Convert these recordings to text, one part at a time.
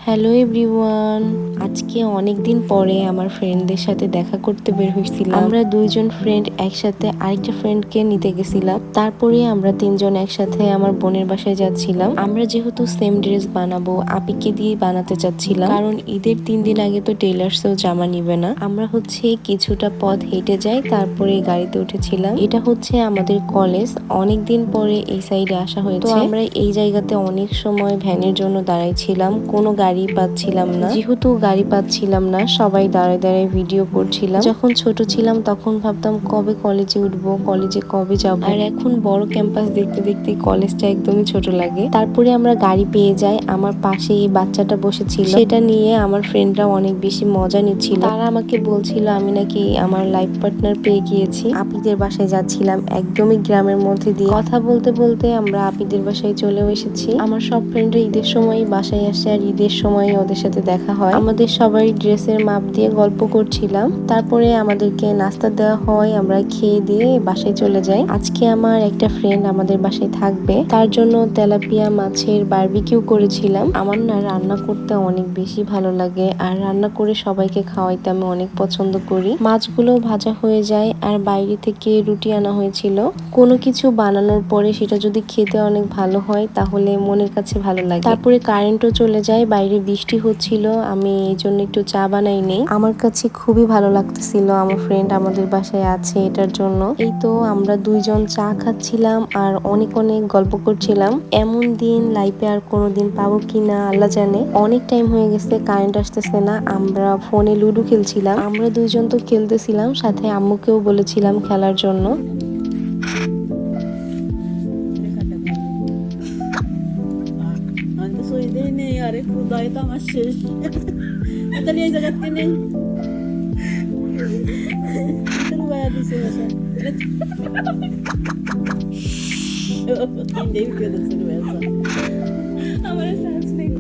Hello everyone, আজকে অনেক দিন পরে আমার ফ্রেন্ডদের সাথে দেখা করতে বের হয়েছিলাম। আমরা দুইজন ফ্রেন্ড একসাথে আরেকটা ফ্রেন্ডকে নিতে গেছিলাম। তারপরে আমরা তিনজন একসাথে আমার বোনের বাসায় যাচ্ছিলাম। আমরা যেহেতু সেম ড্রেস বানাবো, আপিকে দিয়ে বানাতে চাচ্ছিলাম, কারণ ঈদের 3 দিন আগে তো টেইলার্সও জামা নিবে না। আমরা কিছুটা পথ হেঁটে যাই, তারপরে গাড়িতে উঠেছিলাম। এটা আমাদের কলেজ। অনেক দিন পরে এই সাইডে আসা হয়েছে। তো আমরা এই জায়গাতে অনেক সময় ভ্যানের জন্য দাঁড়াইছিলাম, কোনো গাড়ি পাচ্ছিলাম না। যেহেতু গাড়ি পাচ্ছিলাম না, সবাই দাঁড়ায় দাঁড়ায় ভিডিও করছিলাম। যখন ছোট ছিলাম তখন ভাবতাম কবে কলেজে উঠবো, কলেজে কবে যাব। আর এখন বড় ক্যাম্পাস দেখতে দেখতে কলেজটা একদমই ছোট লাগে। তারপরে আমরা গাড়ি পেয়ে যাই। আমার পাশে এই বাচ্চাটা বসেছিল, সেটা নিয়ে আমার ফ্রেন্ডরা অনেক বেশি মজা নিচ্ছিল। তারা আমাকে বলছিল আমি নাকি আমার লাইফ পার্টনার পেয়ে গিয়েছি। আপিদের বাসায় যাচ্ছিলাম, একদমই গ্রামের মধ্যে দিয়ে। কথা বলতে বলতে আমরা আপিদের বাসায় চলেও এসেছি। আমার সব ফ্রেন্ডরা ঈদের সময় বাসায় আসে, আর ঈদের সময় ওদের সাথে দেখা হয়। আমাদের সবাই ড্রেসের মাপ দিয়ে গল্প করছিলাম। তারপরে আমাদেরকে নাস্তা দেওয়া হয়, আমরা খেয়ে দিয়ে বাসায় চলে যাই। আজকে আমার একটা ফ্রেন্ড আমাদের বাসায় থাকবে, তার জন্য তেলাপিয়া মাছের বারবিকিউ করেছিলাম। আমার না রান্না করতে অনেক বেশি ভালো লাগে, আর রান্না করে সবাইকে খাওয়াইতে আমি অনেক পছন্দ করি। মাছগুলো ভাজা হয়ে যায়, আর বাইরে থেকে রুটি আনা হয়েছিল। কোনো কিছু বানানোর পরে সেটা যদি খেতে অনেক ভালো হয় তাহলে মনের কাছে ভালো লাগে। তারপরে কারেন্টও চলে যায়, বাইরে বৃষ্টি হচ্ছিল, আমি এই জন্য একটু চা বানাই নেই। আমার কাছে খুবই ভালো লাগতেছিল আমার ফ্রেন্ড আমাদের বাসায় আছে এটার জন্য। এই তো আমরা দুইজন চা খাচ্ছিলাম আর অনেক অনেক গল্প করছিলাম। এমন দিন লাইফে আর কোনোদিন পাবো কিনা আল্লাহ জানে। অনেক টাইম হয়ে গেছে, কারেন্ট আসতেছে না। আমরা ফোনে লুডো খেলছিলাম। আমরা দুইজন তো খেলতেছিলাম, সাথে আম্মুকেও বলেছিলাম খেলার জন্য। अरे खुदा है तमाशे चलिए जगत के नहीं चलो बाया दिसे वैसा तीन दिन के चलो वैसा हमारे साथ नहीं।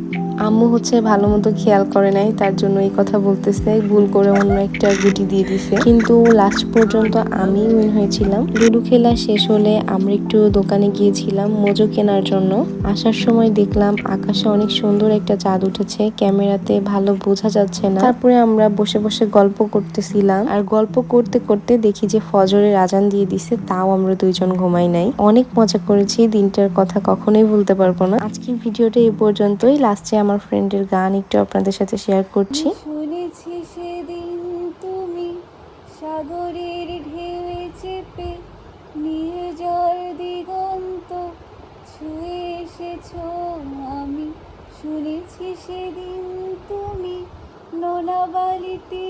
আম্মু ভালো মতো খেয়াল করে নাই, তার জন্য এই কথা বলতেছে, ভুল করে অন্য একটা গুটি দিয়ে দিছে। কিন্তু লাস্ট পর্যন্ত আমি উইন হয়েছিলাম। লুডো খেলা শেষ হলে আমরা একটু দোকানে গিয়েছিলাম মোজো কেনার জন্য। আসার সময় দেখলাম আকাশে অনেক সুন্দর একটা চাঁদ উঠেছে, ক্যামেরাতে ভালো বোঝা যাচ্ছে না। তারপরে আমরা বসে বসে গল্প করতেছিলাম, আর গল্প করতে করতে দেখি যে ফজরের আজান দিয়ে দিছে, তাও আমরা দুইজন ঘুমাই নাই। অনেক মজা করেছি, দিনটার কথা কখনোই ভুলতে পারবো না। আজকের ভিডিওটা এই পর্যন্তই। লাস্টে আমার ফ্রেন্ডের গান একটু আপনাদের সাথে শেয়ার করছি। শুনেছি সেদিন তুমি সাগরের ঢেউয়ে চেপে নির্ঝর দিগন্ত ছুঁয়ে এসেছো। আমি শুনেছি সেদিন তুমি নোনা বালিতে